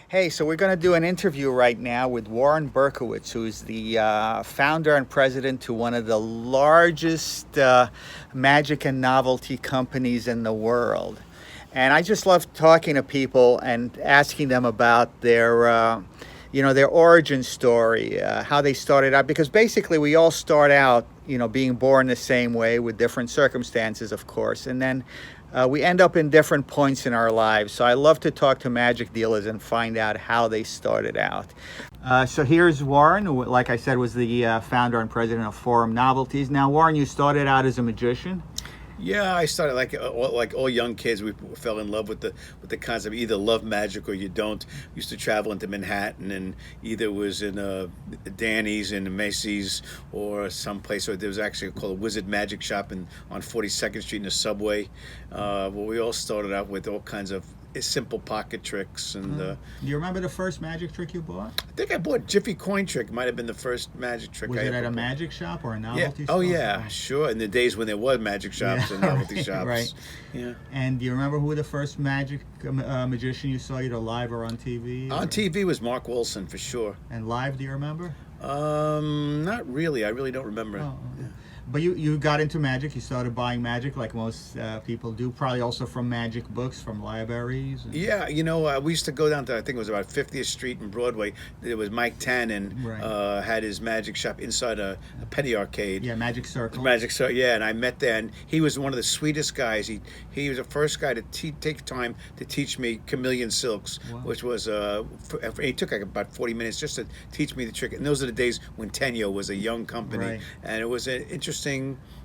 Hey, so we're going to do an interview right now with Warren Berkowitz, who's the founder and president to one of the largest magic and novelty companies in the world. And I just love talking to people and asking them about their origin story, how they started out, because basically we all start out, being born the same way with different circumstances, of course, and then we end up in different points in our lives. So I love to talk to magic dealers and find out how they started out. So here's Warren, who, like I said, was the founder and president of Forum Novelties. Now, Warren, you started out as a magician. Yeah, I started like all young kids. We fell in love with the concept. Either love magic or you don't. Used to travel into Manhattan and either was in Danny's and Macy's or someplace. Or there was actually called a Wizard Magic Shop on 42nd Street in the subway. Where we all started out with all kinds of simple pocket tricks and. Do you remember the first magic trick you bought? I think I bought Jiffy Coin Trick. Might have been the first magic trick. Was I it ever at a bought. magic shop or a novelty Yeah. store? Oh yeah, sure. In the days when there was magic shops and novelty shops. Right. Yeah. And do you remember who the first magic magician you saw, either live or on TV? On TV was Mark Wilson for sure. And live, do you remember? Not really. I really don't remember. Oh, Yeah. but you got into magic. You started buying magic like most people do. Probably also from magic books, from libraries. Yeah, we used to go down to, I think it was about 50th Street and Broadway. There was Mike Tannen, Right. had his magic shop inside a penny arcade. Yeah, Magic Circle. Magic Circle, yeah, and I met there, and he was one of the sweetest guys. He was the first guy to take time to teach me Chameleon Silks, Wow. which was he took like about 40 minutes just to teach me the trick. And those are the days when Tenyo was a young company, Right. and it was an interesting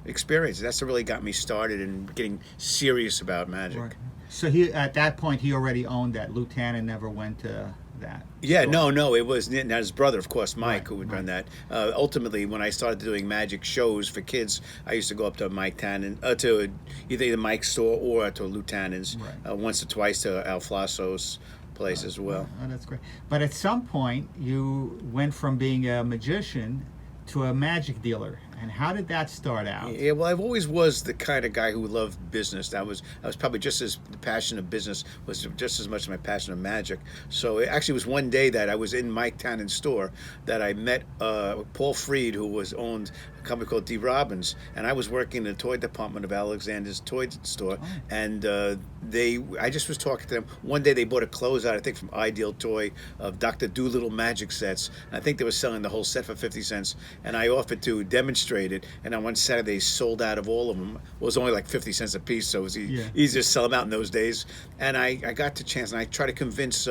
experience. That's what really got me started in getting serious about magic. Right. So he, at that point, he already owned that. Lou Tannen never went to that. Yeah, store. no, it was not his brother, of course, Mike, Right, who would right. run that. Ultimately, when I started doing magic shows for kids, I used to go up to Mike Tannen, to either Mike's store or to Lou Tannen's, Right. once or twice to Al Flasso's place as well. Oh, that's great. But at some point, you went from being a magician to a magic dealer. And how did that start out? Yeah, well, I've always was the kind of guy who loved business. I was probably just as the passion of business was just as much as my passion of magic. So it actually was one day that I was in Mike Tannen's store that I met Paul Freed, who owned a company called D. Robbins, and I was working in the toy department of Alexander's toy store, and I just was talking to them. One day they bought a closeout, I think from Ideal Toy, of Dr. Doolittle magic sets, and I think they were selling the whole set for 50 cents, and I offered to demonstrate it, and on one Saturday sold out of all of them. It was only like 50 cents a piece, so it was easy to sell them out in those days. And I got the chance, and I tried to convince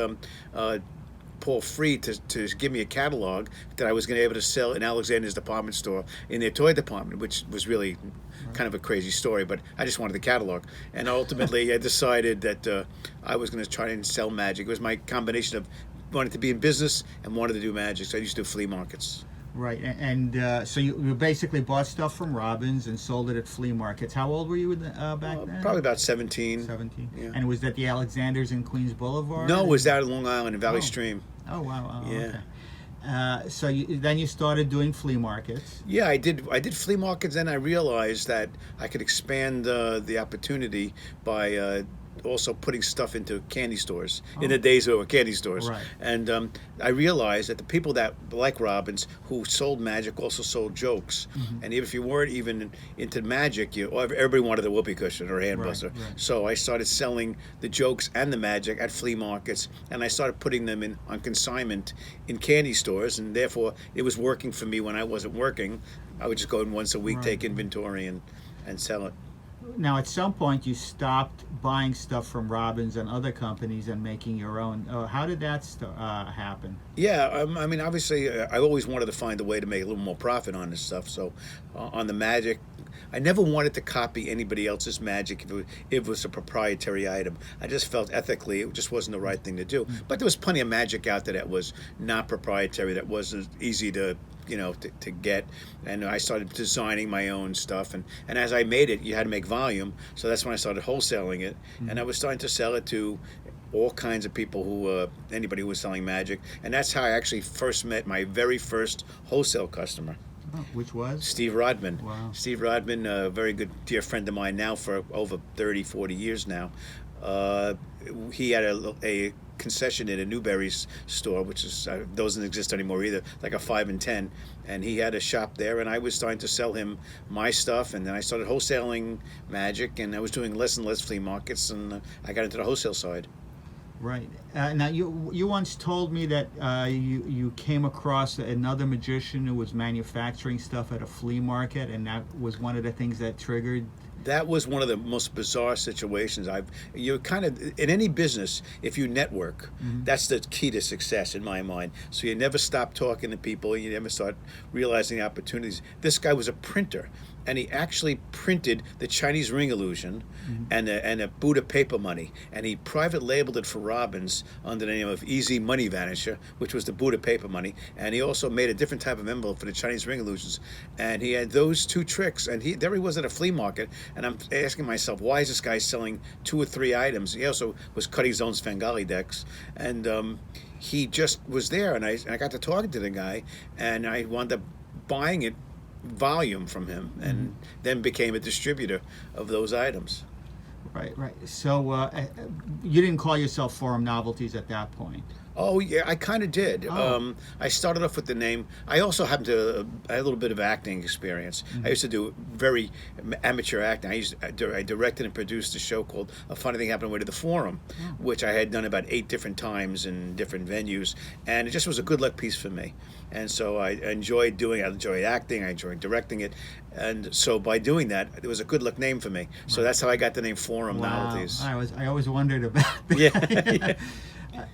Paul Freed to give me a catalog that I was going to be able to sell in Alexander's department store in their toy department, which was really kind of a crazy story, but I just wanted the catalog. And ultimately I decided that I was going to try and sell magic. It was my combination of wanting to be in business and wanted to do magic, so I used to do flea markets. Right, and so you basically bought stuff from Robbins and sold it at flea markets. How old were you back then? Probably about 17. 17. Yeah. And was that the Alexanders in Queens Boulevard? No, it was out in Long Island in Valley Oh. Stream. Oh, wow. Yeah. Okay. So then you started doing flea markets. Yeah, I did flea markets, and I realized that I could expand the opportunity by also putting stuff into candy stores in the days there were candy stores. Right. And I realized that the people that like Robbins who sold magic also sold jokes. And if you weren't even into magic, everybody wanted a whoopee cushion or a hand Right, buster. right. So I started selling the jokes and the magic at flea markets, and I started putting them on consignment in candy stores, and therefore it was working for me when I wasn't working. I would just go in once a week, Right. take inventory, and sell it. Now, at some point, you stopped buying stuff from Robbins and other companies and making your own. How did that happen? Yeah, I mean, obviously, I always wanted to find a way to make a little more profit on this stuff. So, on the magic, I never wanted to copy anybody else's magic if it was a proprietary item. I just felt ethically it just wasn't the right thing to do. But there was plenty of magic out there that was not proprietary, that wasn't easy to get, and I started designing my own stuff, and as I made it, you had to make volume, so that's when I started wholesaling it, and I was starting to sell it to all kinds of people anybody who was selling magic, and that's how I actually first met my very first wholesale customer. Oh, which was? Steve Rodman. Wow. Steve Rodman, a very good dear friend of mine now for over 30, 40 years now. He had a concession in a Newberry's store, which is doesn't exist anymore either, like a 5 and 10. And he had a shop there, and I was starting to sell him my stuff, and then I started wholesaling magic, and I was doing less and less flea markets, and I got into the wholesale side. Right. Now, you once told me that you came across another magician who was manufacturing stuff at a flea market, and that was one of the things that triggered. That was one of the most bizarre situations. You're kind of in any business. If you network, that's the key to success in my mind. So you never stop talking to people. You never start realizing opportunities. This guy was a printer, and he actually printed the Chinese ring illusion and a Buddha paper money, and he private labeled it for Robbins under the name of Easy Money Vanisher, which was the Buddha paper money, and he also made a different type of envelope for the Chinese ring illusions, and he had those two tricks, and there he was at a flea market, and I'm asking myself, why is this guy selling 2 or 3 items? He also was cutting his own Svengali decks, and he just was there, and I got to talking to the guy, and I wound up buying it volume from him, and then became a distributor of those items. Right. So you didn't call yourself Forum Novelties at that point. Oh yeah, I kind of did. Oh. I started off with the name. I also happened to I had a little bit of acting experience. I used to do very amateur acting. I directed and produced a show called A Funny Thing Happened Away to the Forum, which I had done about 8 different times in different venues, and it just was a good luck piece for me. And so I enjoyed doing it. I enjoyed acting. I enjoyed directing it. And so by doing that, it was a good luck name for me. So that's how I got the name Forum Novelties. I always wondered about that. Yeah.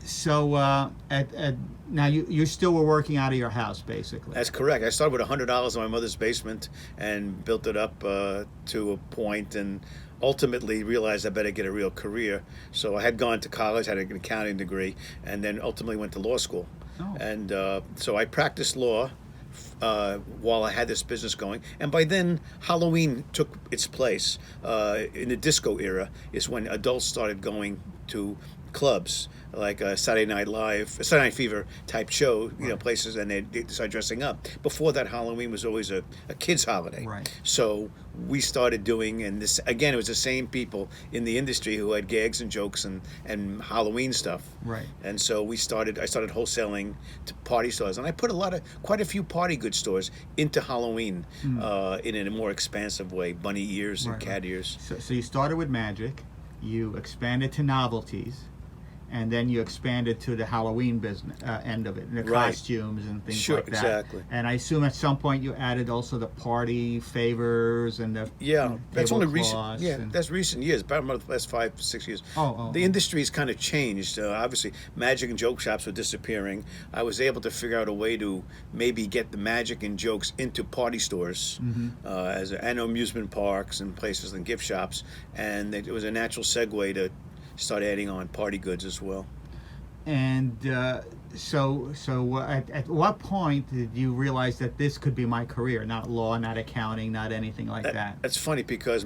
So now you still were working out of your house, basically. That's correct. I started with $100 in my mother's basement and built it up to a point, and ultimately realized I better get a real career. So I had gone to college, had an accounting degree, and then ultimately went to law school. Oh. And so I practiced law while I had this business going. And by then, Halloween took its place. In the disco era is when adults started going to clubs like Saturday Night Fever type show, places, and they started dressing up. Before that, Halloween was always a kid's holiday. Right. So we started doing, and this again, it was the same people in the industry who had gags and jokes and Halloween stuff. Right. And so I started wholesaling to party stores, and I put quite a few party goods stores into Halloween in a more expansive way, bunny ears and cat ears. So you started with magic, you expanded to novelties, and then you expanded to the Halloween business end of it, and the costumes and things like that. Exactly. And I assume at some point you added also the party favors and the that's only recent. And That's recent years, about the last 5-6 years. The industry's kind of changed. Obviously, magic and joke shops were disappearing. I was able to figure out a way to maybe get the magic and jokes into party stores, and amusement parks and places and gift shops, and it was a natural segue to start adding on party goods as well. And so at what point did you realize that this could be my career, not law, not accounting, not anything like that? That's funny because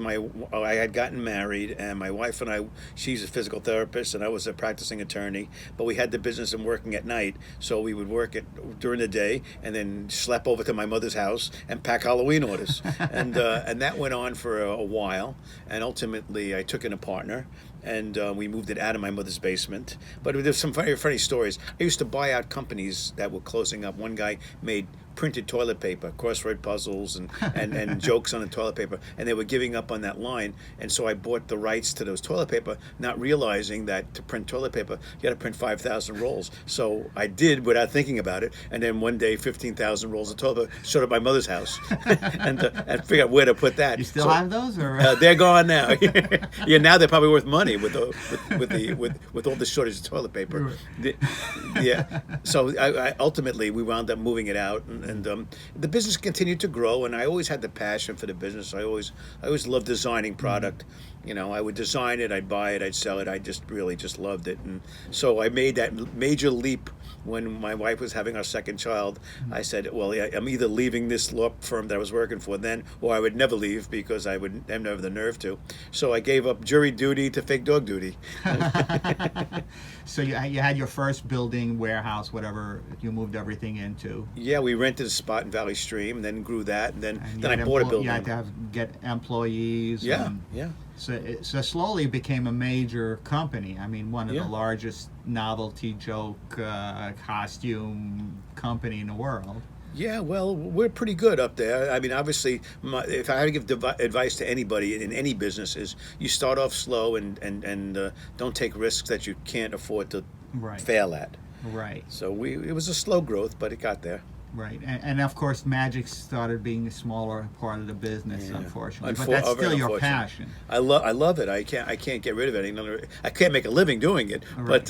I had gotten married, and my wife and I, she's a physical therapist and I was a practicing attorney, but we had the business and working at night, so we would work during the day and then schlep over to my mother's house and pack Halloween orders. and that went on for a while, and ultimately I took in a partner, and we moved it out of my mother's basement. But there's some very funny stories. I used to buy out companies that were closing up. One guy made printed toilet paper, crossword puzzles, and jokes on the toilet paper, and they were giving up on that line. And so I bought the rights to those toilet paper, not realizing that to print toilet paper, you got to print 5,000 rolls. So I did without thinking about it. And then one day, 15,000 rolls of toilet paper showed up at my mother's house, and figure out where to put that. You still have those, or they're gone now? Yeah, now they're probably worth money with all the shortage of toilet paper. Yeah. So I ultimately we wound up moving it out. And the business continued to grow, and I always had the passion for the business. I always loved designing product. I would design it, I'd buy it, I'd sell it. I just really loved it, and so I made that major leap when my wife was having our second child. I said, well, I'm either leaving this law firm that I was working for then, or I would never leave because I would never have the nerve to. So I gave up jury duty to fake dog duty. So you had your first building, warehouse, whatever you moved everything into. Yeah, we rented a spot in Valley Stream, then grew that, and then I bought a building. You had to get employees. Yeah. So slowly it became a major company. I mean, one of Yeah. the largest novelty joke costume company in the world. Yeah, well, we're pretty good up there. I mean, obviously, if I had to give advice to anybody in any business, is you start off slow and don't take risks that you can't afford to Right. fail at. Right. So it was a slow growth, but it got there. Right. And of course, magic started being a smaller part of the business, Yeah. unfortunately. But that's Very still your unfortunate. passion. I love it. I can't get rid of it. I can't make a living doing it, Right.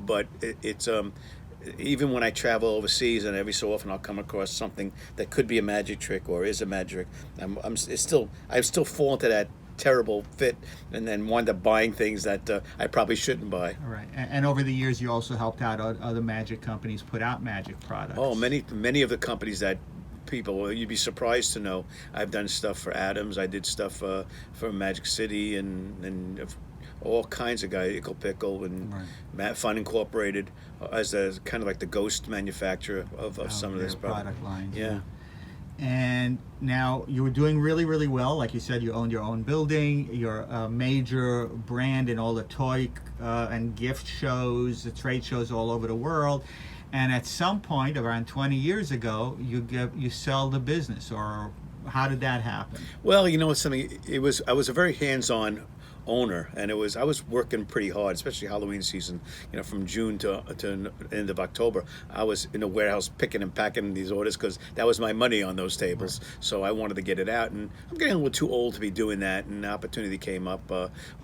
but it's even when I travel overseas, and every so often I'll come across something that could be a magic trick or is a magic. I still fall into that terrible fit, and then wind up buying things that I probably shouldn't buy. All right. And over the years, you also helped out other magic companies put out magic products. Oh, many of the companies that people, well, you'd be surprised to know. I've done stuff for Adams. I did stuff for Magic City and all kinds of guys, Ickle Pickle and Right. Fun Incorporated, as kind of like the ghost manufacturer of some of their this product lines. Yeah. And now you were doing really, really well. Like you said, you owned your own building. You're a major brand in all the toy and gift shows, the trade shows all over the world. And at some point, around 20 years ago, you sell the business, or how did that happen? Well, you know, it's something. I was a very hands-on owner, and I was working pretty hard, especially Halloween season. You know, from June to end of October, I was in a warehouse picking and packing these orders because that was my money on those tables. Right. So I wanted to get it out, and I'm getting a little too old to be doing that. And an opportunity came up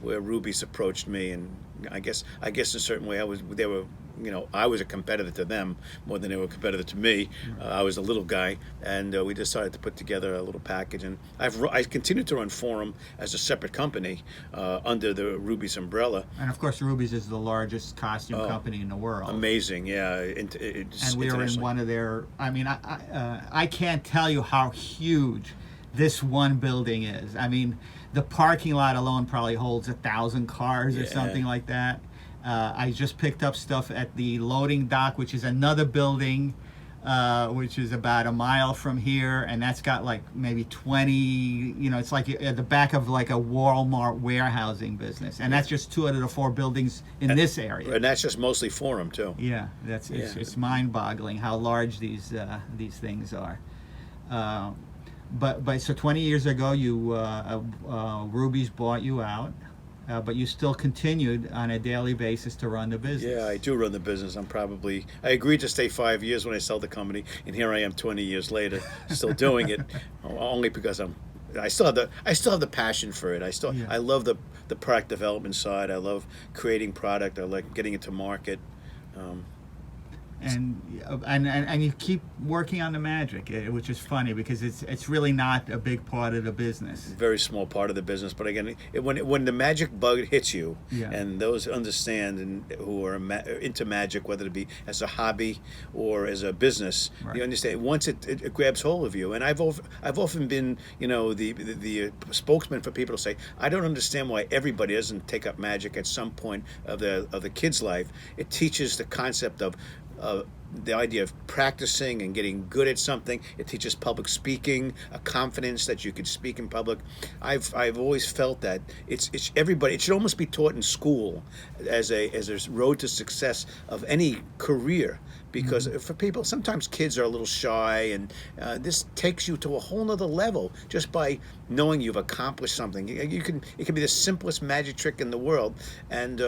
where Ruby's approached me, and I guess in a certain way they were. You know, I was a competitor to them more than they were a competitor to me. I was a little guy, and we decided to put together a little package. And I continued to run Forum as a separate company under the Ruby's umbrella. And of course, Ruby's is the largest costume company in the world. Amazing, yeah. And we were in one of their. I mean, I can't tell you how huge this one building is. I mean, the parking lot alone probably holds 1,000 cars or something like that. I just picked up stuff at the loading dock, which is another building, which is about a mile from here, and that's got like maybe 20, you know, it's like at the back of like a Walmart warehousing business, and that's just 2 out of the 4 buildings in this area. And that's just mostly Forum too. Yeah, it's mind-boggling how large these things are. But so 20 years ago, Ruby's bought you out. But you still continued on a daily basis to run the business. Yeah, I do run the business. I agreed to stay 5 years when I sold the company, and here I am 20 years later, still doing it, only because I still have the passion for it. I love the product development side. I love creating product. I like getting it to market. And you keep working on the magic, which is funny because it's really not a big part of the business. Very small part of the business, but again, when the magic bug hits you, and those understand and who are into magic, whether it be as a hobby or as a business, you understand. Once it grabs hold of you, and I've often been, you know, the spokesman for people to say, I don't understand why everybody doesn't take up magic at some point of the kid's life. It teaches the concept of the idea of practicing and getting good at something. It teaches public speaking, a confidence that you could speak in public. I've always felt that it's everybody. It should almost be taught in school as a road to success of any career. Because for people, sometimes kids are a little shy, and this takes you to a whole nother level just by knowing you've accomplished something. It can be the simplest magic trick in the world, and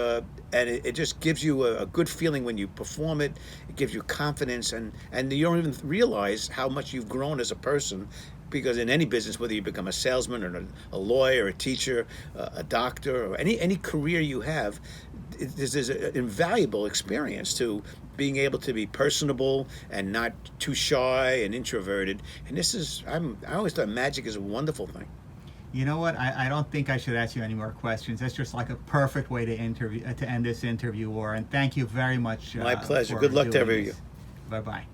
it just gives you a good feeling when you perform it. It gives you confidence, and you don't even realize how much you've grown as a person. Because in any business, whether you become a salesman or a lawyer, a teacher, a doctor, or any career you have, there's an invaluable experience to being able to be personable and not too shy and introverted. And I always thought magic is a wonderful thing. You know what? I don't think I should ask you any more questions. That's just like a perfect way to end this interview, Warren. Thank you very much. My pleasure. Good luck to every of you. Bye-bye.